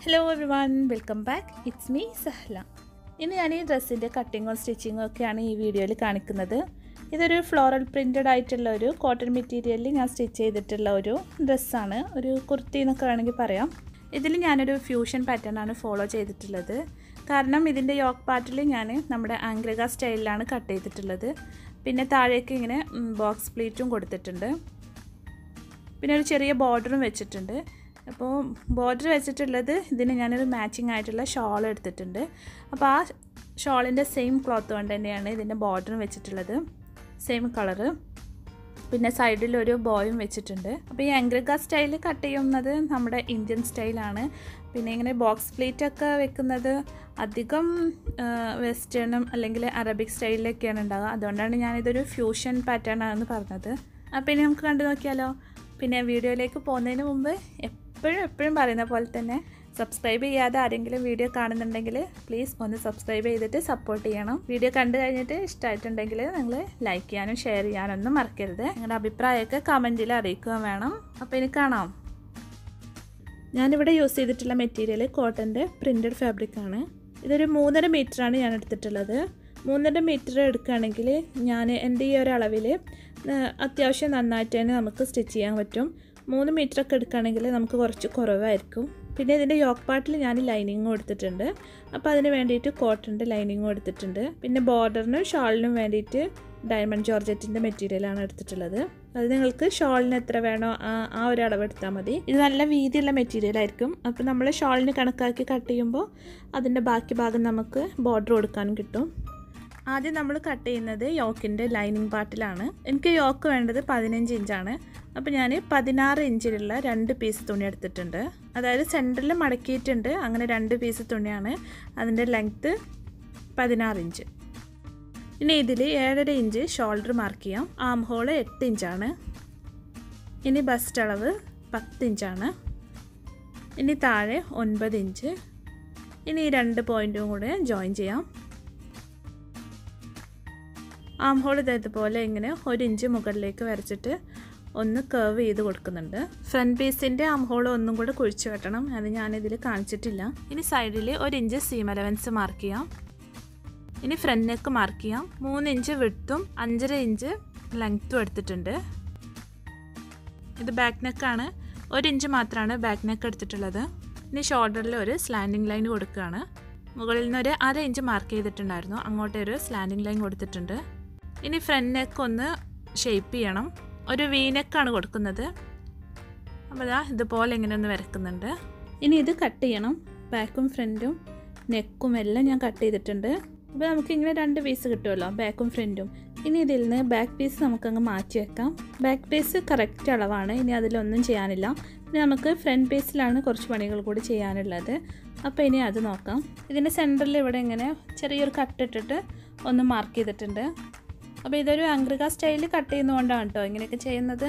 Hello everyone, welcome back. It's me Sahla. ഇന്ന് ഞാൻ ഈ ഡ്രസ്സിൻ്റെ കട്ടിങ്ങും സ്റ്റിച്ചിങ്ങും ഒക്കെയാണ് ഈ വീഡിയോയിൽ കാണിക്കുന്നത്. ഇതൊരു ഫ്ലോറൽ പ്രിൻറ്റഡ് ആയിട്ടുള്ള ഒരു കോട്ടൺ മെറ്റീരിയലിൽ ഞാൻ സ്റ്റിച്ച് ചെയ്തിട്ടുള്ള ഒരു ഡ്രസ്സാണ്. ഒരു കുർത്തി എന്നൊക്കെ വേണമെങ്കിൽ പറയാം. ഇതിൽ ഞാനൊരു ഫ്യൂഷൻ പാറ്റേൺ ആണ് ഫോളോ ചെയ്തിട്ടുള്ളത്. കാരണം ഇതിൻ്റെ യോക്ക് പാർട്ടിൽ ഞാൻ നമ്മുടെ ആംഗ്രിക സ്റ്റൈലിലാണ് കട്ട് ചെയ്തിട്ടുള്ളത്. പിന്നെ താഴേക്ക് ഇങ്ങനെ ബോക്സ് പ്ലീറ്റും കൊടുത്തിട്ടുണ്ട്. പിന്നെ ഒരു ചെറിയ ബോർഡറും വെച്ചിട്ടുണ്ട്. അപ്പോൾ ബോർഡർ വെച്ചിട്ടുള്ളത് ഇതിന് ഞാനൊരു മാച്ചിങ് ആയിട്ടുള്ള ഷോൾ എടുത്തിട്ടുണ്ട്. അപ്പോൾ ആ ഷോളിൻ്റെ സെയിം ക്ലോത്ത് കൊണ്ട് തന്നെയാണ് ഇതിൻ്റെ ബോർഡറും വെച്ചിട്ടുള്ളത്, സെയിം കളറ്. പിന്നെ സൈഡിലൊരു ബോയും വെച്ചിട്ടുണ്ട്. അപ്പോൾ ഈ ആംഗ്രിക സ്റ്റൈൽ കട്ട് ചെയ്യുന്നത് നമ്മുടെ ഇന്ത്യൻ സ്റ്റൈലാണ്. പിന്നെ ഇങ്ങനെ ബോക്സ് പ്ലേറ്റൊക്കെ വെക്കുന്നത് അധികം വെസ്റ്റേണും അല്ലെങ്കിൽ അറബിക് സ്റ്റൈലിലൊക്കെയാണ് ഉണ്ടാകുക. അതുകൊണ്ടാണ് ഞാനിതൊരു ഫ്യൂഷൻ പാറ്റേൺ ആണെന്ന് പറഞ്ഞത്. അപ്പോൾ ഇനി നമുക്ക് കണ്ടു നോക്കിയാലോ. പിന്നെ വീഡിയോയിലേക്ക് പോകുന്നതിന് മുമ്പ് എപ്പോഴും പറയുന്ന പോലെ തന്നെ സബ്സ്ക്രൈബ് ചെയ്യാതെ ആരെങ്കിലും വീഡിയോ കാണുന്നുണ്ടെങ്കിൽ പ്ലീസ് ഒന്ന് സബ്സ്ക്രൈബ് ചെയ്തിട്ട് സപ്പോർട്ട് ചെയ്യണം. വീഡിയോ കണ്ടു കഴിഞ്ഞിട്ട് ഇഷ്ടമായിട്ടുണ്ടെങ്കിൽ നിങ്ങൾ ലൈക്ക് ചെയ്യാനും ഷെയർ ചെയ്യാനൊന്നും മറക്കരുത്. നിങ്ങളുടെ അഭിപ്രായമൊക്കെ കമൻറ്റിൽ അറിയിക്കുകയും വേണം. അപ്പോൾ ഇനി കാണാം. ഞാനിവിടെ യൂസ് ചെയ്തിട്ടുള്ള മെറ്റീരിയൽ കോട്ടൻ്റെ പ്രിൻറ്റഡ് ഫാബ്രിക്കാണ്. ഇതൊരു 3.5 മീറ്ററാണ് ഞാൻ എടുത്തിട്ടുള്ളത്. 3.5 മീറ്റർ എടുക്കുകയാണെങ്കിൽ ഞാൻ എൻ്റെ ഈ ഒരു അളവിൽ അത്യാവശ്യം നന്നായിട്ട് തന്നെ നമുക്ക് സ്റ്റിച്ച് ചെയ്യാൻ പറ്റും. 3 മീറ്ററൊക്കെ എടുക്കുകയാണെങ്കിൽ നമുക്ക് കുറച്ച് കുറവായിരിക്കും. പിന്നെ ഇതിൻ്റെ യോക്ക് പാർട്ടിൽ ഞാൻ ലൈനിങ്ങും എടുത്തിട്ടുണ്ട്. അപ്പോൾ അതിന് വേണ്ടിയിട്ട് കോട്ടൻ്റെ ലൈനിങ്ങും എടുത്തിട്ടുണ്ട്. പിന്നെ ബോർഡറിനും ഷാളിനും വേണ്ടിയിട്ട് ഡയമണ്ട് ജോർജറ്റിൻ്റെ മെറ്റീരിയലാണ് എടുത്തിട്ടുള്ളത്. അത് നിങ്ങൾക്ക് ഷാളിന് എത്ര വേണോ ആ ഒരു അളവ് എടുത്താൽ മതി. ഇത് നല്ല വീതിയുള്ള മെറ്റീരിയൽ ആയിരിക്കും. അപ്പോൾ നമ്മൾ ഷാളിന് കണക്കാക്കി കട്ട് ചെയ്യുമ്പോൾ അതിൻ്റെ ബാക്കി ഭാഗം നമുക്ക് ബോർഡർ കൊടുക്കാനും കിട്ടും. ആദ്യം നമ്മൾ കട്ട് ചെയ്യുന്നത് യോക്കിൻ്റെ ലൈനിങ് പാർട്ടിലാണ്. എനിക്ക് യോക്ക് വേണ്ടത് 15 ഇഞ്ചാണ്. അപ്പോൾ ഞാൻ 16 ഇഞ്ചിലുള്ള 2 പീസ് തുണി എടുത്തിട്ടുണ്ട്. അതായത് സെൻറ്ററിൽ മടക്കിയിട്ടുണ്ട്. അങ്ങനെ 2 പീസ് തുണിയാണ്. അതിൻ്റെ ലെങ്ത്ത് 16 ഇഞ്ച്. ഇനി ഇതിൽ 7.5 ഇഞ്ച് ഷോൾഡർ മാർക്ക് ചെയ്യാം. ആം ഹോൾ 8 ഇഞ്ചാണ്. ഇനി ബസ്റ്റ് അളവ് 10 ഇഞ്ചാണ്. ഇനി താഴെ 9 ഇഞ്ച്. ഇനി ഈ 2 പോയിൻറ്റും കൂടെ ജോയിൻ ചെയ്യാം. ആം ഹോൾ ഇതേപോലെ ഇങ്ങനെ 1 ഇഞ്ച് മുകളിലേക്ക് വരച്ചിട്ട് ഒന്ന് കർവ് ചെയ്ത് കൊടുക്കുന്നുണ്ട്. ഫ്രണ്ട് പീസിൻ്റെ ആം ഹോൾ ഒന്നും കൂടെ കുഴിച്ച് വെട്ടണം. അത് ഞാനിതിൽ കാണിച്ചിട്ടില്ല. ഇനി സൈഡിൽ 1 ഇഞ്ച് സീം അലവൻസ് മാർക്ക് ചെയ്യാം. ഇനി ഫ്രണ്ട് നെക്ക് മാർക്ക് ചെയ്യാം. 3 ഇഞ്ച് വിഡ്ത്തും 5.5 ഇഞ്ച് ലെങ്ത്തും എടുത്തിട്ടുണ്ട്. ഇത് ബാക്ക് നെക്കാണ്. 1 ഇഞ്ച് മാത്രമാണ് ബാക്ക് നെക്ക് എടുത്തിട്ടുള്ളത്. ഇനി ഷോൾഡറിൽ ഒരു സ്ലാൻഡിങ് ലൈൻ കൊടുക്കുകയാണ്. മുകളിൽ നിന്ന് ഒരു 1/2 ഇഞ്ച് മാർക്ക് ചെയ്തിട്ടുണ്ടായിരുന്നു. അങ്ങോട്ടേ ഒരു സ്ലാൻഡിങ് ലൈൻ കൊടുത്തിട്ടുണ്ട്. ഇനി ഫ്രണ്ട് നെക്ക് ഒന്ന് ഷേപ്പ് ചെയ്യണം. ഒരു വി നെക്കാണ് കൊടുക്കുന്നത്. അപ്പോൾ ഇതുപോലെ ഇങ്ങനെ ഒന്ന് വരക്കുന്നുണ്ട്. ഇനി ഇത് കട്ട് ചെയ്യണം. ബാക്കും ഫ്രണ്ടും നെക്കും എല്ലാം ഞാൻ കട്ട് ചെയ്തിട്ടുണ്ട്. അപ്പോൾ നമുക്കിങ്ങനെ 2 പീസ് കിട്ടുമല്ലോ, ബാക്കും ഫ്രണ്ടും. ഇനി ഇതിൽ നിന്ന് ബാക്ക് പീസ് നമുക്കങ്ങ് മാറ്റി വെക്കാം. ബാക്ക് പീസ് കറക്റ്റ് അളവാണ്. ഇനി അതിലൊന്നും ചെയ്യാനില്ല. ഇനി നമുക്ക് ഫ്രണ്ട് പീസിലാണ് കുറച്ച് പണികൾ കൂടി ചെയ്യാനുള്ളത്. അപ്പോൾ ഇനി അത് നോക്കാം. ഇതിൻ്റെ സെൻറ്ററിൽ ഇവിടെ ഇങ്ങനെ ചെറിയൊരു കട്ടിട്ടിട്ട് ഒന്ന് മാർക്ക് ചെയ്തിട്ടുണ്ട്. അപ്പോൾ ഇതൊരു ആംഗ്രിക സ്റ്റൈലിൽ കട്ട് ചെയ്യുന്നതുകൊണ്ടാണ് കേട്ടോ ഇങ്ങനെയൊക്കെ ചെയ്യുന്നത്.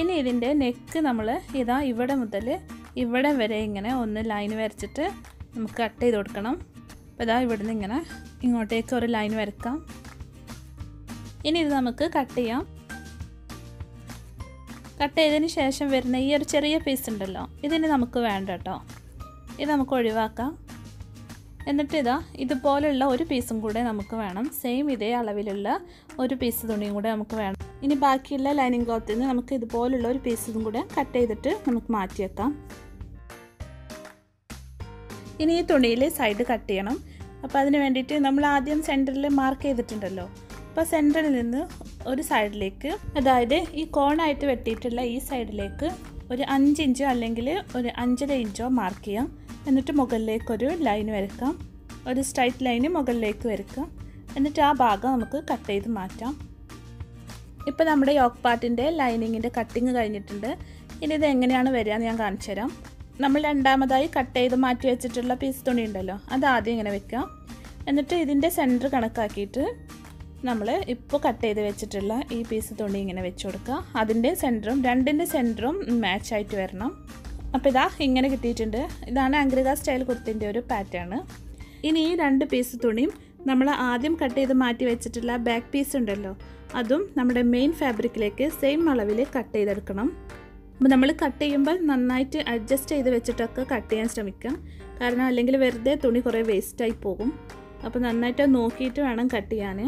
ഇനി ഇതിൻ്റെ നെക്ക് നമ്മൾ ഇവിടെ മുതൽ ഇവിടെ വരെ ഇങ്ങനെ ഒന്ന് ലൈൻ വരച്ചിട്ട് നമുക്ക് കട്ട് ചെയ്ത് കൊടുക്കണം. അപ്പോൾ ഇവിടുന്ന് ഇങ്ങനെ ഇങ്ങോട്ടേക്ക് ഒരു ലൈൻ വരക്കാം. ഇനി ഇത് നമുക്ക് കട്ട് ചെയ്യാം. കട്ട് ചെയ്തതിന് ശേഷം വരുന്ന ഈ ഒരു ചെറിയ പീസ് ഉണ്ടല്ലോ, ഇതിന് നമുക്ക് വേണ്ട കേട്ടോ. ഇത് നമുക്ക് ഒഴിവാക്കാം. എന്നിട്ട് ഇതുപോലുള്ള ഒരു പീസും കൂടെ നമുക്ക് വേണം. സെയിം ഇതേ അളവിലുള്ള ഒരു പീസ് തുണിയും കൂടെ നമുക്ക് വേണം. ഇനി ബാക്കിയുള്ള ലൈനിങ് ക്ലോത്തിൽ നിന്ന് നമുക്ക് ഇതുപോലുള്ള ഒരു പീസും കൂടെ കട്ട് ചെയ്തിട്ട് നമുക്ക് മാറ്റി വെക്കാം. ഇനി ഈ തുണിയിൽ സൈഡ് കട്ട് ചെയ്യണം. അപ്പോൾ അതിന് വേണ്ടിയിട്ട് നമ്മൾ ആദ്യം സെൻറ്ററിൽ മാർക്ക് ചെയ്തിട്ടുണ്ടല്ലോ. അപ്പോൾ സെൻറ്ററിൽ നിന്ന് ഒരു സൈഡിലേക്ക്, അതായത് ഈ കോണായിട്ട് വെട്ടിയിട്ടുള്ള ഈ സൈഡിലേക്ക് ഒരു 5 ഇഞ്ചോ അല്ലെങ്കിൽ ഒരു 5.5 ഇഞ്ചോ മാർക്ക് ചെയ്യാം. എന്നിട്ട് മുകളിലേക്കൊരു ലൈൻ വരക്കാം. ഒരു സ്ട്രൈറ്റ് ലൈന് മുകളിലേക്ക് വരക്കാം. എന്നിട്ട് ആ ഭാഗം നമുക്ക് കട്ട് ചെയ്ത് മാറ്റാം. ഇപ്പോൾ നമ്മുടെ യോക്ക് പാർട്ടിൻ്റെ ലൈനിങ്ങിൻ്റെ കട്ടിങ് കഴിഞ്ഞിട്ടുണ്ട്. ഇനി ഇത് എങ്ങനെയാണ് വരിക എന്ന് ഞാൻ കാണിച്ചു തരാം. നമ്മൾ രണ്ടാമതായി കട്ട് ചെയ്ത് മാറ്റി വെച്ചിട്ടുള്ള പീസ് തുണി ഉണ്ടല്ലോ, അത് ആദ്യം ഇങ്ങനെ വെക്കാം. എന്നിട്ട് ഇതിൻ്റെ സെൻറ്റർ കണക്കാക്കിയിട്ട് നമ്മൾ ഇപ്പോൾ കട്ട് ചെയ്ത് വെച്ചിട്ടുള്ള ഈ പീസ് തുണി ഇങ്ങനെ വെച്ച് കൊടുക്കുക. അതിൻ്റെ സെൻറ്ററും രണ്ടിൻ്റെ സെൻറ്ററും മാച്ചായിട്ട് വരണം. അപ്പോൾ ഇങ്ങനെ കിട്ടിയിട്ടുണ്ട്. ഇതാണ് ആംഗ്രിക സ്റ്റൈൽ കുർത്തിൻ്റെ ഒരു പാറ്റേൺ. ഇനി ഈ 2 പീസ് തുണിയും നമ്മൾ ആദ്യം കട്ട് ചെയ്ത് മാറ്റി വെച്ചിട്ടുള്ള ബാക്ക് പീസ് ഉണ്ടല്ലോ, അതും നമ്മുടെ മെയിൻ ഫാബ്രിക്കിലേക്ക് സെയിം അളവിൽ കട്ട് ചെയ്തെടുക്കണം. അപ്പോൾ നമ്മൾ കട്ട് ചെയ്യുമ്പോൾ നന്നായിട്ട് അഡ്ജസ്റ്റ് ചെയ്ത് വെച്ചിട്ടൊക്കെ കട്ട് ചെയ്യാൻ ശ്രമിക്കുക. കാരണം അല്ലെങ്കിൽ വെറുതെ തുണി കുറേ വേസ്റ്റായി പോകും. അപ്പോൾ നന്നായിട്ട് നോക്കിയിട്ട് വേണം കട്ട് ചെയ്യാൻ,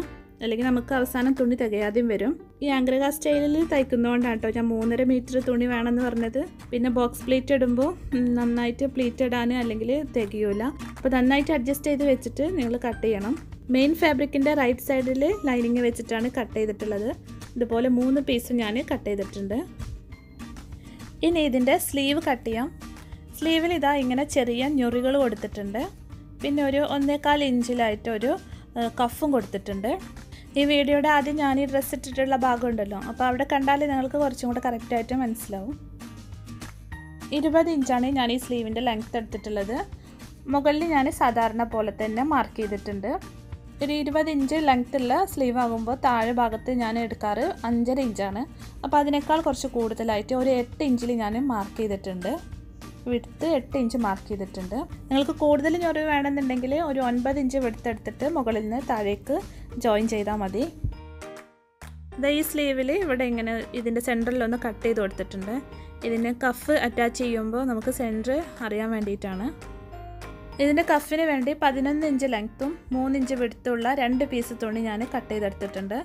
അല്ലെങ്കിൽ നമുക്ക് അവസാനം തുണി തികയാതെയും വരും. ഈ ആംഗ്രഗ സ്റ്റൈലിൽ തയ്ക്കുന്നതുകൊണ്ടാണ് കേട്ടോ ഞാൻ 3.5 മീറ്റർ തുണി വേണമെന്ന് പറഞ്ഞത്. പിന്നെ ബോക്സ് പ്ലീറ്റ് ഇടുമ്പോൾ നന്നായിട്ട് പ്ലീറ്റ് ഇടാൻ അല്ലെങ്കിൽ തികയില്ല. അപ്പോൾ നന്നായിട്ട് അഡ്ജസ്റ്റ് ചെയ്ത് വെച്ചിട്ട് നിങ്ങൾ കട്ട് ചെയ്യണം. മെയിൻ ഫാബ്രിക്കിൻ്റെ റൈറ്റ് സൈഡിൽ ലൈനിങ് വെച്ചിട്ടാണ് കട്ട് ചെയ്തിട്ടുള്ളത്. ഇതുപോലെ 3 പീസ് ഞാൻ കട്ട് ചെയ്തിട്ടുണ്ട്. ഇനി ഇതിൻ്റെ സ്ലീവ് കട്ട് ചെയ്യാം. സ്ലീവിൽ ഇതാ ഇങ്ങനെ ചെറിയ ഞൊറികൾ കൊടുത്തിട്ടുണ്ട്. പിന്നെ ഒരു 1.25 ഇഞ്ചിലായിട്ട് ഒരു കഫും കൊടുത്തിട്ടുണ്ട്. ഈ വീഡിയോയുടെ ആദ്യം ഞാൻ ഈ ഡ്രസ്സ് ഇട്ടിട്ടുള്ള ഭാഗം ഉണ്ടല്ലോ, അപ്പോൾ അവിടെ കണ്ടാൽ നിങ്ങൾക്ക് കുറച്ചും കൂടെ കറക്റ്റായിട്ട് മനസ്സിലാവും. 20 ഇഞ്ചാണ് ഞാൻ ഈ സ്ലീവിൻ്റെ ലെങ്ത്ത് എടുത്തിട്ടുള്ളത്. മുകളിൽ ഞാൻ സാധാരണ പോലെ തന്നെ മാർക്ക് ചെയ്തിട്ടുണ്ട്. ഒരു 20 ഇഞ്ച് ലെങ്ത്തുള്ള സ്ലീവ് ആകുമ്പോൾ താഴെ ഭാഗത്ത് ഞാൻ എടുക്കാറ് 5.5 ഇഞ്ചാണ്. അപ്പോൾ അതിനേക്കാൾ കുറച്ച് കൂടുതലായിട്ട് ഒരു 8 ഇഞ്ചിൽ ഞാൻ മാർക്ക് ചെയ്തിട്ടുണ്ട്. വിഡ്ത്ത് 8 ഇഞ്ച് മാർക്ക് ചെയ്തിട്ടുണ്ട്. നിങ്ങൾക്ക് കൂടുതൽ ഞൊറി വേണമെന്നുണ്ടെങ്കിൽ ഒരു 9 ഇഞ്ച് വിഡ്ത്ത് എടുത്തിട്ട് മുകളിൽ നിന്ന് താഴേക്ക് ജോയിൻ ചെയ്താൽ മതി. ഈ സ്ലീവിൽ ഇവിടെ ഇങ്ങനെ ഇതിൻ്റെ സെൻറ്ററിലൊന്ന് കട്ട് ചെയ്ത് കൊടുത്തിട്ടുണ്ട്. ഇതിന് കഫ് അറ്റാച്ച് ചെയ്യുമ്പോൾ നമുക്ക് സെൻറ്റർ അറിയാൻ വേണ്ടിയിട്ടാണ്. ഇതിൻ്റെ കഫിന് വേണ്ടി 11 ഇഞ്ച് ലെങ്ത്തും 3 ഇഞ്ച് വിഡ്ത്തുള്ള 2 പീസ് തുണി ഞാൻ കട്ട് ചെയ്തെടുത്തിട്ടുണ്ട്.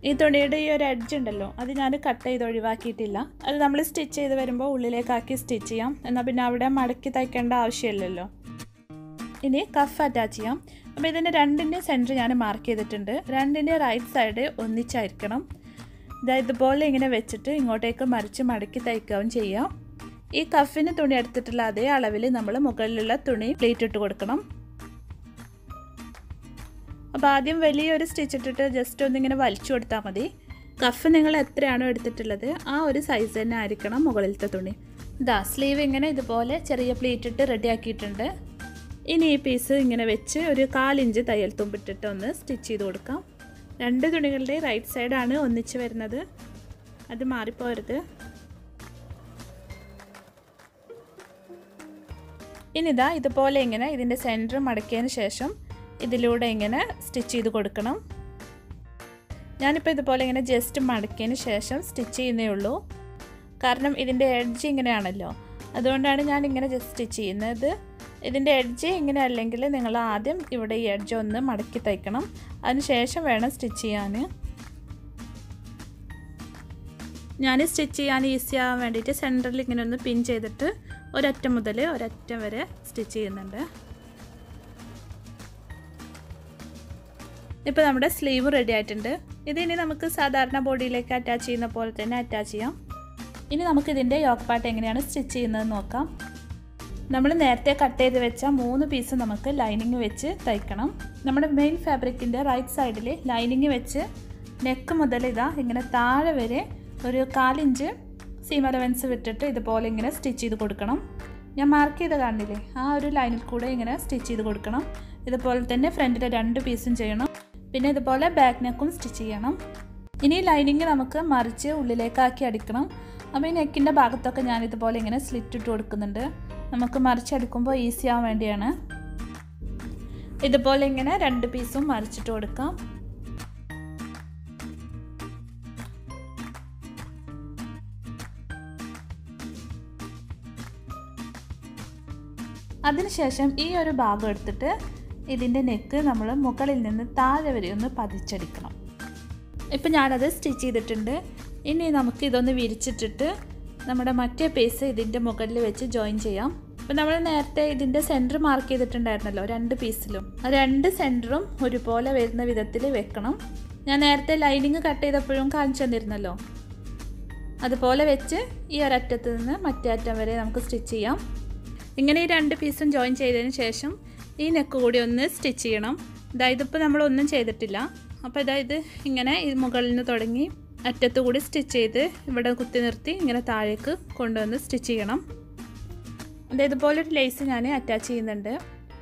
ഈ തുണിയുടെ ഈ ഒരു എഡ്ജ് ഉണ്ടല്ലോ, അത് ഞാൻ കട്ട് ചെയ്ത് ഒഴിവാക്കിയിട്ടില്ല. അത് നമ്മൾ സ്റ്റിച്ച് ചെയ്ത് വരുമ്പോൾ ഉള്ളിലേക്കാക്കി സ്റ്റിച്ച് ചെയ്യാം. എന്നാൽ പിന്നെ അവിടെ മടക്കി തയ്ക്കേണ്ട ആവശ്യമില്ലല്ലോ. ഇനി കഫ് അറ്റാച്ച് ചെയ്യാം. അപ്പോൾ ഇതിൻ്റെ 2ൻ്റെ സെൻറ്റർ ഞാൻ മാർക്ക് ചെയ്തിട്ടുണ്ട്. 2ൻ്റെ റൈറ്റ് സൈഡ് ഒന്നിച്ചായിരിക്കണം. ഇതുപോലെ ഇങ്ങനെ വെച്ചിട്ട് ഇങ്ങോട്ടേക്ക് മറിച്ച് മടക്കി തയ്ക്കുകയും ചെയ്യാം. ഈ കഫിന് തുണി എടുത്തിട്ടുള്ള അതേ അളവിൽ നമ്മൾ മുകളിലുള്ള തുണി പ്ലേറ്റ് ഇട്ട് കൊടുക്കണം. അപ്പോൾ ആദ്യം വലിയൊരു സ്റ്റിച്ച് ഇട്ടിട്ട് ജസ്റ്റ് ഒന്നിങ്ങനെ വലിച്ചു കൊടുത്താൽ മതി. കഫ് നിങ്ങൾ എത്രയാണോ എടുത്തിട്ടുള്ളത് ആ ഒരു സൈസ് തന്നെ ആയിരിക്കണം മുകളിലത്തെ തുണി. സ്ലീവ് ഇങ്ങനെ ഇതുപോലെ ചെറിയ പ്ലേറ്റ് ഇട്ട് റെഡി ആക്കിയിട്ടുണ്ട്. ഇനി ഈ പീസ് ഇങ്ങനെ വെച്ച് ഒരു 1/4 ഇഞ്ച് തയ്യൽ തുമ്പിട്ടിട്ട് ഒന്ന് സ്റ്റിച്ച് ചെയ്ത് കൊടുക്കാം. 2 തുണികളുടെ റൈറ്റ് സൈഡാണ് ഒന്നിച്ച് വരുന്നത്, അത് മാറിപ്പോരുത്. ഇനി ഇതുപോലെ ഇങ്ങനെ ഇതിൻ്റെ സെൻറ്റർ മടക്കിയതിന് ശേഷം ഇതിലൂടെ ഇങ്ങനെ സ്റ്റിച്ച് ചെയ്ത് കൊടുക്കണം. ഞാനിപ്പോൾ ഇതുപോലെ ഇങ്ങനെ ജസ്റ്റ് മടക്കിയതിന് ശേഷം സ്റ്റിച്ച് ചെയ്യുന്നേ ഉള്ളൂ. കാരണം ഇതിൻ്റെ എഡ്ജ് ഇങ്ങനെയാണല്ലോ, അതുകൊണ്ടാണ് ഞാൻ ഇങ്ങനെ ജസ്റ്റ് സ്റ്റിച്ച് ചെയ്യുന്നത്. ഇതിൻ്റെ എഡ്ജ് ഇങ്ങനെ അല്ലെങ്കിൽ നിങ്ങൾ ആദ്യം ഇവിടെ ഈ എഡ്ജ് ഒന്ന് മടക്കി തയ്ക്കണം. അതിന് ശേഷം വേണം സ്റ്റിച്ച് ചെയ്യാൻ. ഞാൻ സ്റ്റിച്ച് ചെയ്യാൻ ഈസി ആവാൻ വേണ്ടിയിട്ട് സെൻറ്ററിൽ ഇങ്ങനെ ഒന്ന് പിൻ ചെയ്തിട്ട് ഒരറ്റം മുതൽ ഒരറ്റം വരെ സ്റ്റിച്ച് ചെയ്യുന്നുണ്ട്. ഇപ്പോൾ നമ്മുടെ സ്ലീവ് റെഡി ആയിട്ടുണ്ട്. ഇതിനി നമുക്ക് സാധാരണ ബോഡിയിലേക്ക് അറ്റാച്ച് ചെയ്യുന്ന പോലെ തന്നെ അറ്റാച്ച് ചെയ്യാം. ഇനി നമുക്കിതിൻ്റെ യോക്ക് പാർട്ട് എങ്ങനെയാണ് സ്റ്റിച്ച് ചെയ്യുന്നത് നോക്കാം. നമ്മൾ നേരത്തെ കട്ട് ചെയ്ത് വെച്ച 3 പീസ് നമുക്ക് ലൈനിങ് വെച്ച് തയ്ക്കണം. നമ്മുടെ മെയിൻ ഫാബ്രിക്കിൻ്റെ റൈറ്റ് സൈഡിൽ ലൈനിങ് വെച്ച് നെക്ക് മുതൽ ഇങ്ങനെ താഴെ വരെ ഒരു 1/4 ഇഞ്ച് സീം അലവൻസ് വിട്ടിട്ട് ഇതുപോലെ ഇങ്ങനെ സ്റ്റിച്ച് ചെയ്ത് കൊടുക്കണം. ഞാൻ മാർക്ക് ചെയ്ത് കാണില്ലേ, ആ ഒരു ലൈനിൽ കൂടെ ഇങ്ങനെ സ്റ്റിച്ച് ചെയ്ത് കൊടുക്കണം. ഇതുപോലെ തന്നെ ഫ്രണ്ടിലെ 2 പീസും ചെയ്യണം. പിന്നെ ഇതുപോലെ ബാക്ക് നെക്കും സ്റ്റിച്ച് ചെയ്യണം. ഇനി ലൈനിങ് നമുക്ക് മറിച്ച് ഉള്ളിലേക്കാക്കി അടിക്കണം. അപ്പോൾ ഈ നെക്കിൻ്റെ ഭാഗത്തൊക്കെ ഞാൻ ഇതുപോലെ ഇങ്ങനെ സ്ലിറ്റ് ഇട്ട് കൊടുക്കുന്നുണ്ട്. നമുക്ക് മറിച്ചടിക്കുമ്പോൾ ഈസി ആവാൻ വേണ്ടിയാണ്. ഇതുപോലെ ഇങ്ങനെ 2 പീസും മറിച്ചിട്ട് കൊടുക്കാം. അതിനുശേഷം ഈ ഒരു ഭാഗം എടുത്തിട്ട് ഇതിൻ്റെ നെക്ക് നമ്മൾ മുകളിൽ നിന്ന് താഴെ വരെ ഒന്ന് പതിച്ചടിക്കണം. ഇപ്പം ഞാനത് സ്റ്റിച്ച് ചെയ്തിട്ടുണ്ട്. ഇനി നമുക്ക് ഇതൊന്ന് വിരിച്ചിട്ടിട്ട് നമ്മുടെ മറ്റേ പീസ് ഇതിൻ്റെ മുകളിൽ വെച്ച് ജോയിൻ ചെയ്യാം. അപ്പോൾ നമ്മൾ നേരത്തെ ഇതിൻ്റെ സെൻറ്റർ മാർക്ക് ചെയ്തിട്ടുണ്ടായിരുന്നല്ലോ 2 പീസിലും, ആ 2 സെൻറ്ററും ഒരുപോലെ വരുന്ന വിധത്തിൽ വെക്കണം. ഞാൻ നേരത്തെ ലൈനിങ് കട്ട് ചെയ്തപ്പോഴും കാണിച്ചു തന്നിരുന്നല്ലോ, അതുപോലെ വെച്ച് ഈ ഒരറ്റത്ത് നിന്ന് മറ്റേ അറ്റം വരെ നമുക്ക് സ്റ്റിച്ച് ചെയ്യാം. ഇങ്ങനെ ഈ 2 പീസും ജോയിൻ ചെയ്തതിന് ശേഷം ഈ നെക്ക് കൂടി ഒന്ന് സ്റ്റിച്ച് ചെയ്യണം. ഇതിപ്പോൾ നമ്മളൊന്നും ചെയ്തിട്ടില്ല. അപ്പോൾ ഇങ്ങനെ ഈ മുകളിൽ നിന്ന് തുടങ്ങി അറ്റത്ത് കൂടി സ്റ്റിച്ച് ചെയ്ത് ഇവിടെ കുത്തി നിർത്തി ഇങ്ങനെ താഴേക്ക് കൊണ്ടുവന്ന് സ്റ്റിച്ച് ചെയ്യണം. ഇതുപോലെ ഒരു ലേസ് ഞാൻ അറ്റാച്ച് ചെയ്യുന്നുണ്ട്.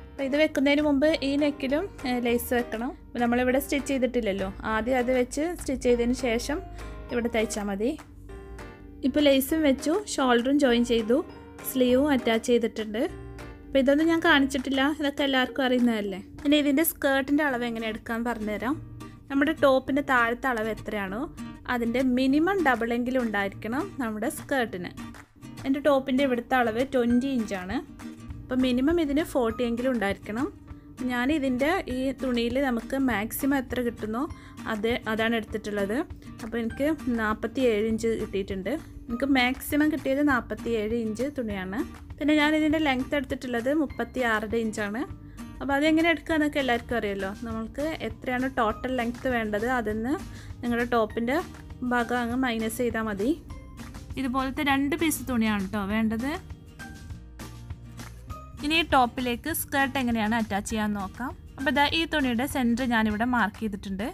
അപ്പോൾ ഇത് വെക്കുന്നതിന് മുമ്പ് ഈ നെക്കിലും ലേസ് വെക്കണം. നമ്മളിവിടെ സ്റ്റിച്ച് ചെയ്തിട്ടില്ലല്ലോ, ആദ്യം അത് വെച്ച് സ്റ്റിച്ച് ചെയ്തതിന് ശേഷം ഇവിടെ തയ്ച്ചാൽ മതി. ഇപ്പോൾ ലേസും വെച്ചു, ഷോൾഡറും ജോയിൻ ചെയ്തു, സ്ലീവും അറ്റാച്ച് ചെയ്തിട്ടുണ്ട്. അപ്പോൾ ഇതൊന്നും ഞാൻ കാണിച്ചിട്ടില്ല, ഇതൊക്കെ എല്ലാവർക്കും അറിയുന്നതല്ലേ. ഇനി ഇതിൻ്റെ സ്കേർട്ടിൻ്റെ അളവ് എങ്ങനെ എടുക്കാൻ പറഞ്ഞുതരാം. നമ്മുടെ ടോപ്പിൻ്റെ താഴത്തെ അളവ് എത്രയാണോ അതിൻ്റെ മിനിമം ഡബിളെങ്കിലും ഉണ്ടായിരിക്കണം നമ്മുടെ സ്കേർട്ടിന്. എൻ്റെ ടോപ്പിൻ്റെ ഇവിടുത്തെ അളവ് 20 ഇഞ്ചാണ്. അപ്പോൾ മിനിമം ഇതിന് 40 എങ്കിലും ഉണ്ടായിരിക്കണം. ഞാനിതിൻ്റെ ഈ തുണിയിൽ നമുക്ക് മാക്സിമം എത്ര കിട്ടുന്നോ അതാണ് എടുത്തിട്ടുള്ളത്. അപ്പോൾ എനിക്ക് 47 ഇഞ്ച് കിട്ടിയിട്ടുണ്ട്. എനിക്ക് മാക്സിമം കിട്ടിയത് 47 ഇഞ്ച് തുണിയാണ്. പിന്നെ ഞാനിതിൻ്റെ ലെങ്ത്ത് എടുത്തിട്ടുള്ളത് 36 ഇഞ്ചാണ്. അപ്പോൾ അതെങ്ങനെ എടുക്കുക എന്നൊക്കെ എല്ലാവർക്കും അറിയാമല്ലോ. നമ്മൾക്ക് എത്രയാണ് ടോട്ടൽ ലെങ്ത്ത് വേണ്ടത് അതിന്ന് നിങ്ങളുടെ ടോപ്പിൻ്റെ ഭാഗം അങ്ങ് മൈനസ് ചെയ്താൽ മതി. ഇതുപോലത്തെ 2 പീസ് തുണിയാണ് കേട്ടോ വേണ്ടത്. ഇനി ഈ ടോപ്പിലേക്ക് സ്കേർട്ട് എങ്ങനെയാണ് അറ്റാച്ച് ചെയ്യാൻ നോക്കാം. അപ്പോൾ ഇതാ ഈ തുണിയുടെ സെൻറ്റർ ഞാനിവിടെ മാർക്ക് ചെയ്തിട്ടുണ്ട്.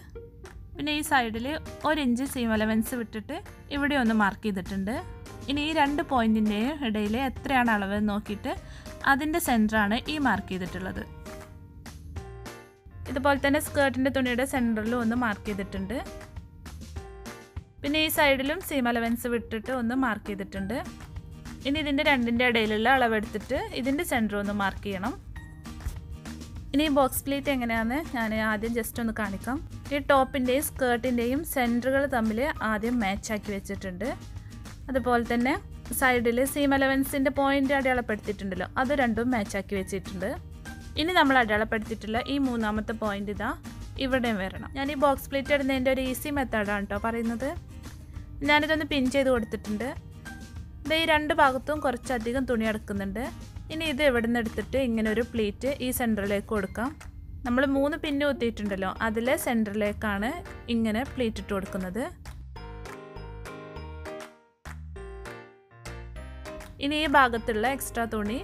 പിന്നെ ഈ സൈഡിൽ 1 ഇഞ്ച് സീം അലവൻസ് വിട്ടിട്ട് ഇവിടെ ഒന്ന് മാർക്ക് ചെയ്തിട്ടുണ്ട്. ഇനി ഈ 2 പോയിൻറ്റിൻ്റെയും ഇടയിൽ എത്രയാണ് അളവ് നോക്കിയിട്ട് അതിൻ്റെ സെൻറ്ററാണ് ഈ മാർക്ക് ചെയ്തിട്ടുള്ളത്. ഇതുപോലെ തന്നെ സ്കേർട്ടിൻ്റെ തുണിയുടെ സെൻറ്ററിലും ഒന്ന് മാർക്ക് ചെയ്തിട്ടുണ്ട്. പിന്നെ ഈ സൈഡിലും സീം അലവൻസ് വിട്ടിട്ട് ഒന്ന് മാർക്ക് ചെയ്തിട്ടുണ്ട്. ഇനി ഇതിൻ്റെ രണ്ടിൻ്റെ ഇടയിലുള്ള അളവെടുത്തിട്ട് ഇതിൻ്റെ സെൻറ്റർ ഒന്ന് മാർക്ക് ചെയ്യണം. ഇനി ബോക്സ് പ്ലീറ്റ് എങ്ങനെയാണെന്ന് ഞാൻ ആദ്യം ജസ്റ്റ് ഒന്ന് കാണിക്കാം. ഈ ടോപ്പിൻ്റെയും സ്കേർട്ടിൻ്റെയും സെൻറ്ററുകൾ തമ്മിൽ ആദ്യം മാച്ചാക്കി വെച്ചിട്ടുണ്ട്. അതുപോലെ തന്നെ സൈഡിൽ സീം അലവൻസിൻ്റെ പോയിൻ്റ് അടയാളപ്പെടുത്തിയിട്ടുണ്ടല്ലോ, അത് രണ്ടും മാച്ചാക്കി വെച്ചിട്ടുണ്ട്. ഇനി നമ്മൾ അടയാളപ്പെടുത്തിയിട്ടുള്ള ഈ 3ാമത്തെ പോയിൻ്റ് ഇതാ ഇവിടെയും വരണം. ഞാൻ ഈ ബോക്സ് പ്ലീറ്റ് ഇടുന്നതിൻ്റെ ഒരു ഈസി മെത്തേഡാണ് കേട്ടോ പറയുന്നത്. ഞാനിതൊന്ന് പിൻ ചെയ്ത് കൊടുത്തിട്ടുണ്ട്. ഇത് ഈ 2 ഭാഗത്തും കുറച്ചധികം തുണി എടുക്കുന്നുണ്ട്. ഇനി ഇത് ഇവിടെ നിന്ന് എടുത്തിട്ട് ഇങ്ങനെ ഒരു പ്ലീറ്റ് ഈ സെൻറ്ററിലേക്ക് കൊടുക്കാം. നമ്മൾ 3 പിന്ന് കുത്തിയിട്ടുണ്ടല്ലോ അതിലെ സെൻറ്ററിലേക്കാണ് ഇങ്ങനെ പ്ലീറ്റ് ഇട്ട് കൊടുക്കുന്നത്. ഇനി ഈ ഭാഗത്തുള്ള എക്സ്ട്രാ തുണി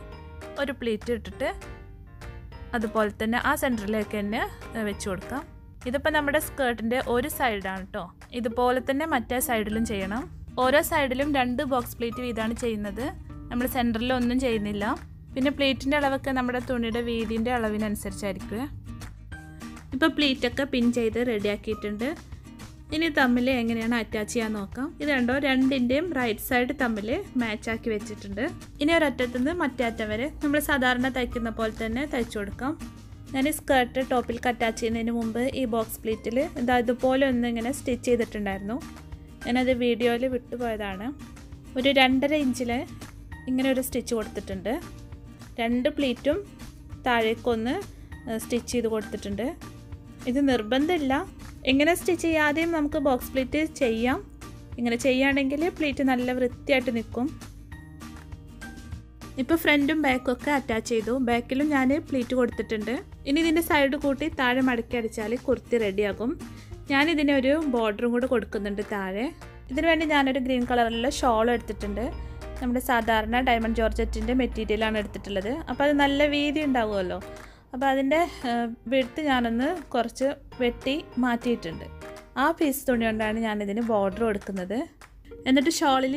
ഒരു പ്ലീറ്റ് ഇട്ടിട്ട് അതുപോലെ തന്നെ ആ സെൻറ്ററിലേക്ക് തന്നെ വെച്ച് കൊടുക്കാം. ഇതിപ്പോൾ നമ്മുടെ സ്കേർട്ടിൻ്റെ ഒരു സൈഡാണ് കേട്ടോ. ഇതുപോലെ തന്നെ മറ്റേ സൈഡിലും ചെയ്യണം. ഓരോ സൈഡിലും 2 ബോക്സ് പ്ലീറ്റ് വീതമാണ് ചെയ്യുന്നത്. നമ്മൾ സെൻറ്ററിലൊന്നും ചെയ്യുന്നില്ല. പിന്നെ പ്ലീറ്റിൻ്റെ അളവൊക്കെ നമ്മുടെ തുണിയുടെ വീതിൻ്റെ അളവിനനുസരിച്ചായിരിക്കും. ഇപ്പോൾ പ്ലീറ്റൊക്കെ പിൻ ചെയ്ത് റെഡിയാക്കിയിട്ടുണ്ട്. ഇനി തമ്മിൽ എങ്ങനെയാണ് അറ്റാച്ച് ചെയ്യാൻ നോക്കാം. ഇത് കണ്ടോ, 2ൻ്റെയും റൈറ്റ് സൈഡ് തമ്മിൽ മാച്ചാക്കി വെച്ചിട്ടുണ്ട്. ഇനി ഒരറ്റത്തുനിന്ന് മറ്റേ അറ്റം വരെ നമ്മൾ സാധാരണ തയ്ക്കുന്ന പോലെ തന്നെ തയ്ച്ചു കൊടുക്കാം. ഞാൻ ഈ സ്കേർട്ട് ടോപ്പിൽ അറ്റാച്ച് ചെയ്യുന്നതിന് മുമ്പ് ഈ ബോക്സ് പ്ലീറ്റിൽ ഇതുപോലെ ഒന്ന് ഇങ്ങനെ സ്റ്റിച്ച് ചെയ്തിട്ടുണ്ടായിരുന്നു. ഞാനത് വീഡിയോയിൽ വിട്ടുപോയതാണ്. ഒരു 2.5 ഇഞ്ചിൽ ഇങ്ങനെ ഒരു സ്റ്റിച്ച് കൊടുത്തിട്ടുണ്ട്. 2 പ്ലീറ്റും താഴേക്കൊന്ന് സ്റ്റിച്ച് ചെയ്ത് കൊടുത്തിട്ടുണ്ട്. ഇത് നിർബന്ധമില്ല, എങ്ങനെ സ്റ്റിച്ച് ചെയ്യാതെയും നമുക്ക് ബോക്സ് പ്ലീറ്റ് ചെയ്യാം. ഇങ്ങനെ ചെയ്യുകയാണെങ്കിൽ പ്ലീറ്റ് നല്ല വൃത്തിയായിട്ട് നിൽക്കും. ഇപ്പോൾ ഫ്രണ്ടും ബാക്കും ഒക്കെ അറ്റാച്ച് ചെയ്തു. ബാക്കിലും ഞാൻ പ്ലീറ്റ് കൊടുത്തിട്ടുണ്ട്. ഇനി ഇതിൻ്റെ സൈഡ് കൂട്ടി താഴെ മടക്കി അടിച്ചാൽ കുർത്തി റെഡിയാകും. ഞാനിതിന് ഒരു ബോർഡറും കൂടെ കൊടുക്കുന്നുണ്ട് താഴെ. ഇതിനു വേണ്ടി ഞാനൊരു ഗ്രീൻ കളറിലുള്ള ഷോൾ എടുത്തിട്ടുണ്ട്. നമ്മുടെ സാധാരണ ഡയമണ്ട് ജോർജറ്റിൻ്റെ മെറ്റീരിയലാണ് എടുത്തിട്ടുള്ളത്. അപ്പോൾ അത് നല്ല വീതി ഉണ്ടാവുമല്ലോ. അപ്പോൾ അതിൻ്റെ വിഡ്ത്ത് ഞാനൊന്ന് കുറച്ച് വെട്ടി മാറ്റിയിട്ടുണ്ട്. ആ പീസ് തുണി കൊണ്ടാണ് ഞാനിതിന് ബോർഡർ കൊടുക്കുന്നത്. എന്നിട്ട് ഷോളിൽ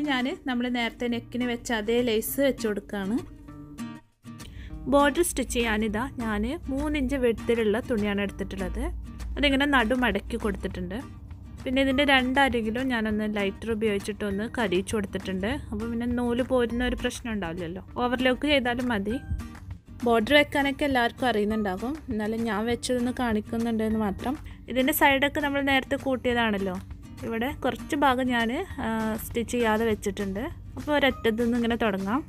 നമ്മൾ നേരത്തെ നെക്കിന് വെച്ച അതേ ലേസ് വെച്ച് കൊടുക്കുകയാണ്. ബോർഡർ സ്റ്റിച്ച് ചെയ്യാനിതാ ഞാൻ 3 ഇഞ്ച് വിഡ്ത്തിലുള്ള തുണിയാണ് എടുത്തിട്ടുള്ളത്. അതിങ്ങനെ നടുമടക്കി കൊടുത്തിട്ടുണ്ട്. പിന്നെ ഇതിൻ്റെ 2 അരികിലും ഞാനൊന്ന് ലൈറ്റർ ഉപയോഗിച്ചിട്ടൊന്ന് കരിയിച്ച് കൊടുത്തിട്ടുണ്ട്. അപ്പോൾ പിന്നെ നൂല് പോരുന്ന ഒരു പ്രശ്നം ഉണ്ടാവില്ലല്ലോ. ഓവർലോക്ക് ചെയ്താലും മതി. ബോർഡർ വെക്കാനൊക്കെ എല്ലാവർക്കും അറിയുന്നുണ്ടാകും. എന്നാലും ഞാൻ വെച്ചതൊന്ന് കാണിക്കുന്നുണ്ടെന്ന് മാത്രം. ഇതിൻ്റെ സൈഡൊക്കെ നമ്മൾ നേരത്തെ കൂട്ടിയതാണല്ലോ. ഇവിടെ കുറച്ച് ഭാഗം ഞാൻ സ്റ്റിച്ച് ചെയ്യാതെ വെച്ചിട്ടുണ്ട്. അപ്പോൾ ഒരറ്റത്തു നിന്ന് ഇങ്ങനെ തുടങ്ങാം.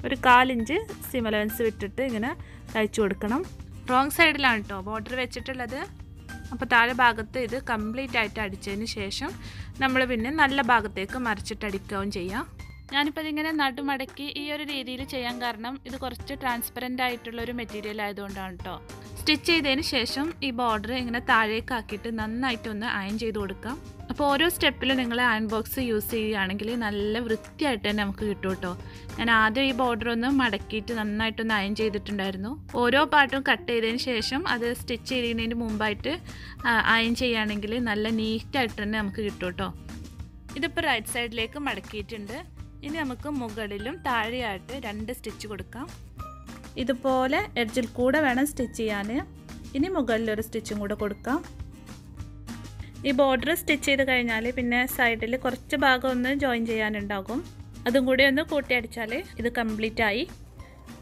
ഒരു 1/4 ഇഞ്ച് സീം അലവൻസ് വിട്ടിട്ട് ഇങ്ങനെ തയ്ച്ചു കൊടുക്കണം. റോങ് സൈഡിലാണ് കേട്ടോ ബോർഡർ വെച്ചിട്ടുള്ളത്. അപ്പോൾ താഴെ ഭാഗത്ത് ഇത് കംപ്ലീറ്റ് ആയിട്ട് അടിച്ചതിന് ശേഷം നമ്മൾ പിന്നെ നല്ല ഭാഗത്തേക്ക് മറിച്ചിട്ട് അടിക്കുകയും ചെയ്യാം. ഞാനിപ്പോൾ ഇതിങ്ങനെ നടുമടക്കി ഈ ഒരു രീതിയിൽ ചെയ്യാൻ കാരണം ഇത് കുറച്ച് ട്രാൻസ്പെറൻ്റ് ആയിട്ടുള്ളൊരു മെറ്റീരിയൽ ആയതുകൊണ്ടാണ് കേട്ടോ. സ്റ്റിച്ച് ചെയ്തതിന് ശേഷം ഈ ബോർഡർ ഇങ്ങനെ താഴേക്കാക്കിയിട്ട് നന്നായിട്ടൊന്ന് അയൺ ചെയ്ത് കൊടുക്കാം. അപ്പോൾ ഓരോ സ്റ്റെപ്പിലും നിങ്ങൾ അയൺ ബോക്സ് യൂസ് ചെയ്യുകയാണെങ്കിൽ നല്ല വൃത്തിയായിട്ട് തന്നെ നമുക്ക് കിട്ടും കേട്ടോ. ഞാൻ ആദ്യം ഈ ബോർഡർ ഒന്ന് മടക്കിയിട്ട് നന്നായിട്ടൊന്ന് അയൺ ചെയ്തിട്ടുണ്ടായിരുന്നു. ഓരോ പാർട്ടും കട്ട് ചെയ്തതിന് ശേഷം അത് സ്റ്റിച്ച് ചെയ്യുന്നതിന് മുമ്പായിട്ട് അയൺ ചെയ്യുകയാണെങ്കിൽ നല്ല നീറ്റായിട്ട് തന്നെ നമുക്ക് കിട്ടും കേട്ടോ. ഇതിപ്പോൾ റൈറ്റ് സൈഡിലേക്ക് മടക്കിയിട്ടുണ്ട്. ഇനി നമുക്ക് മുകളിലും താഴെയായിട്ട് 2 സ്റ്റിച്ച് കൊടുക്കാം. ഇതുപോലെ എഡ്ജിൽ കൂടെ വേണം സ്റ്റിച്ച് ചെയ്യാൻ. ഇനി മുകളിലൊരു സ്റ്റിച്ചും കൂടെ കൊടുക്കാം. ഈ ബോർഡർ സ്റ്റിച്ച് ചെയ്ത് കഴിഞ്ഞാൽ പിന്നെ സൈഡിൽ കുറച്ച് ഭാഗം ഒന്ന് ജോയിൻ ചെയ്യാനുണ്ടാകും. അതും കൂടി ഒന്ന് കൂട്ടി അടിച്ചാൽ ഇത് കംപ്ലീറ്റ് ആയി.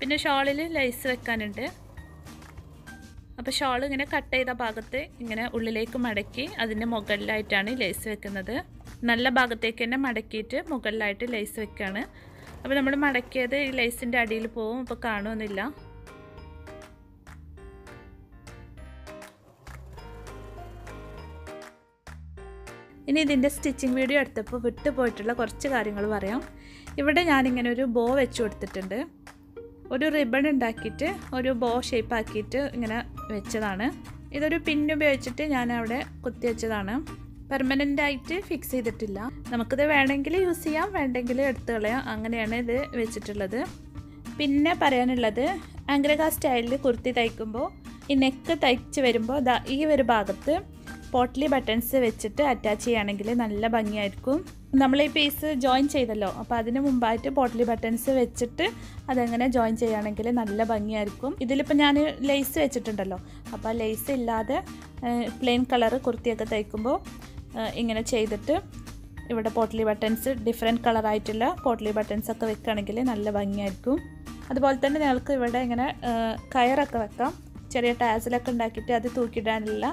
പിന്നെ ഷോളിൽ ലേസ് വെക്കാനുണ്ട്. അപ്പോൾ ഷോൾ ഇങ്ങനെ കട്ട് ചെയ്ത ഭാഗത്ത് ഇങ്ങനെ ഉള്ളിലേക്ക് മടക്കി അതിൻ്റെ മുകളിലായിട്ടാണ് ലേസ് വെക്കുന്നത്. നല്ല ഭാഗത്തേക്ക് തന്നെ മടക്കിയിട്ട് മുകളിലായിട്ട് ലേസ് വെക്കുകയാണ്. അപ്പോൾ നമ്മൾ മടക്കിയത് ഈ ലേസിൻ്റെ അടിയിൽ പോവും, അപ്പോൾ കാണുമൊന്നുമില്ല. ഇനി ഇതിൻ്റെ സ്റ്റിച്ചിങ് വീഡിയോ എടുത്തപ്പോൾ വിട്ടു പോയിട്ടുള്ള കുറച്ച് കാര്യങ്ങൾ പറയാം. ഇവിടെ ഞാനിങ്ങനെ ഒരു ബോ വെച്ച് കൊടുത്തിട്ടുണ്ട്. ഒരു റിബൺ ഉണ്ടാക്കിയിട്ട് ഒരു ബോ ഷേപ്പ് ആക്കിയിട്ട് ഇങ്ങനെ വെച്ചതാണ്. ഇതൊരു പിൻ ഉപയോഗിച്ചിട്ട് ഞാൻ അവിടെ കുത്തി വെച്ചതാണ്. പെർമനൻ്റ് ആയിട്ട് ഫിക്സ് ചെയ്തിട്ടില്ല. നമുക്കിത് വേണമെങ്കിൽ യൂസ് ചെയ്യാം, വേണ്ടെങ്കിൽ എടുത്ത് കളയാം. അങ്ങനെയാണ് ഇത് വെച്ചിട്ടുള്ളത്. പിന്നെ പറയാനുള്ളത്, അംഗ്രക സ്റ്റൈലിൽ കുർത്തി തയ്ക്കുമ്പോൾ ഈ നെക്ക് തയ്ച്ച് വരുമ്പോൾ ഈ ഒരു ഭാഗത്ത് പോട്ട്ലി ബട്ടൺസ് വെച്ചിട്ട് അറ്റാച്ച് ചെയ്യുകയാണെങ്കിൽ നല്ല ഭംഗിയായിരിക്കും. നമ്മൾ ഈ പീസ് ജോയിൻ ചെയ്തല്ലോ, അപ്പോൾ അതിന് മുമ്പായിട്ട് പോട്ട്ലി ബട്ടൺസ് വെച്ചിട്ട് അതെങ്ങനെ ജോയിൻ ചെയ്യുകയാണെങ്കിൽ നല്ല ഭംഗിയായിരിക്കും. ഇതിലിപ്പോൾ ഞാൻ ലേസ് വെച്ചിട്ടുണ്ടല്ലോ, അപ്പോൾ ആ ലേസ് ഇല്ലാതെ പ്ലെയിൻ കളറ് കുർത്തിയൊക്കെ തയ്ക്കുമ്പോൾ ഇങ്ങനെ ചെയ്തിട്ട് ഇവിടെ പോട്ട്ലി ബട്ടൺസ് ഡിഫറെൻറ്റ് കളറായിട്ടുള്ള പോട്ട്ലി ബട്ടൺസൊക്കെ വെക്കുകയാണെങ്കിൽ നല്ല ഭംഗിയായിരിക്കും. അതുപോലെ തന്നെ ഞങ്ങൾക്ക് ഇവിടെ ഇങ്ങനെ കയറൊക്കെ വെക്കാം. ചെറിയ ടാസിലൊക്കെ ഉണ്ടാക്കിയിട്ട് അത് തൂക്കിയിടാനുള്ള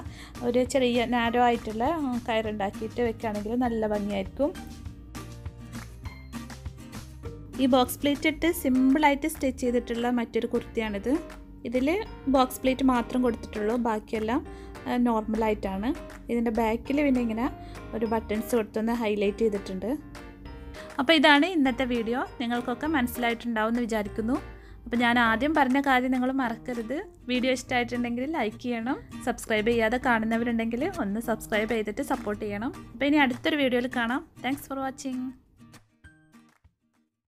ഒരു ചെറിയ നാരോ ആയിട്ടുള്ള കയറുണ്ടാക്കിയിട്ട് വെക്കുകയാണെങ്കിൽ നല്ല ഭംഗിയായിരിക്കും. ഈ ബോക്സ് പ്ലേറ്റ് ഇട്ട് സിമ്പിളായിട്ട് സ്റ്റിച്ച് ചെയ്തിട്ടുള്ള മറ്റൊരു കുർത്തിയാണിത്. ഇതിൽ ബോക്സ് പ്ലേറ്റ് മാത്രം കൊടുത്തിട്ടുള്ളൂ, ബാക്കിയെല്ലാം നോർമലായിട്ടാണ്. ഇതിൻ്റെ ബാക്കിൽ പിന്നെ ഇങ്ങനെ ഒരു ബട്ടൺസ് കൊടുത്തൊന്ന് ഹൈലൈറ്റ് ചെയ്തിട്ടുണ്ട്. അപ്പോൾ ഇതാണ് ഇന്നത്തെ വീഡിയോ. നിങ്ങൾക്കൊക്കെ മനസ്സിലായിട്ടുണ്ടാവും എന്ന് വിചാരിക്കുന്നു. അപ്പോൾ ഞാൻ ആദ്യം പറഞ്ഞ കാര്യം നിങ്ങൾ മറക്കരുത്. വീഡിയോ ഇഷ്ടമായിട്ടുണ്ടെങ്കിൽ ലൈക്ക് ചെയ്യണം. സബ്സ്ക്രൈബ് ചെയ്യാതെ കാണുന്നവരുണ്ടെങ്കിൽ ഒന്ന് സബ്സ്ക്രൈബ് ചെയ്തിട്ട് സപ്പോർട്ട് ചെയ്യണം. അപ്പോൾ ഇനി അടുത്തൊരു വീഡിയോയിൽ കാണാം. Thanks for watching.